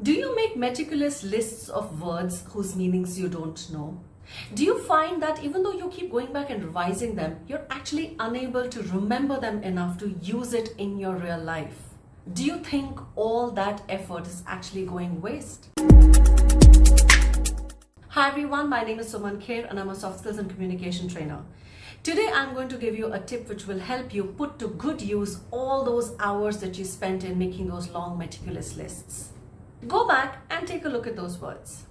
Do you make meticulous lists of words whose meanings you don't know? Do you find that even though you keep going back and revising them, you're actually unable to remember them enough to use it in your real life? Do you think all that effort is actually going waste? Hi everyone, my name is Suman Kher and I'm a soft skills and communication trainer. Today I'm going to give you a tip which will help you put to good use all those hours that you spent in making those long meticulous lists. Go back and take a look at those words.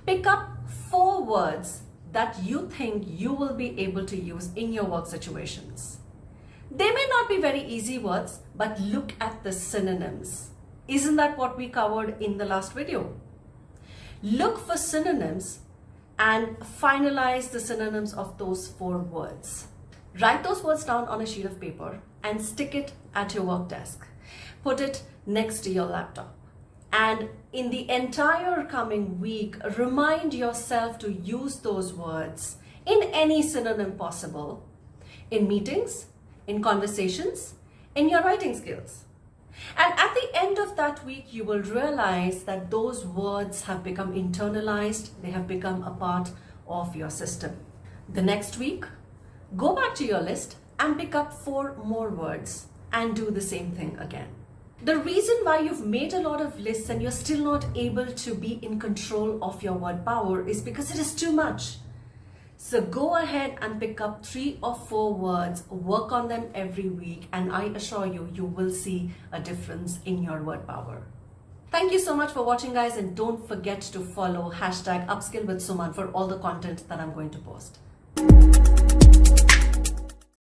Pick up 4 words that you think you will be able to use in your work situations. They may not be very easy words, but look at the synonyms. Isn't that what we covered in the last video? Look for synonyms and finalize the synonyms of those 4 words. Write those words down on a sheet of paper and stick it at your work desk. Put it next to your laptop. And in the entire coming week, remind yourself to use those words in any synonym possible, in meetings, in conversations, in your writing skills. And at the end of that week, you will realize that those words have become internalized, they have become a part of your system. The next week, go back to your list and pick up 4 more words and do the same thing again. The reason why you've made a lot of lists and you're still not able to be in control of your word power is because it is too much. So go ahead and pick up 3 or 4 words, work on them every week, and I assure you, you will see a difference in your word power. Thank you so much for watching, guys, and don't forget to follow #UpskillWithSuman for all the content that I'm going to post.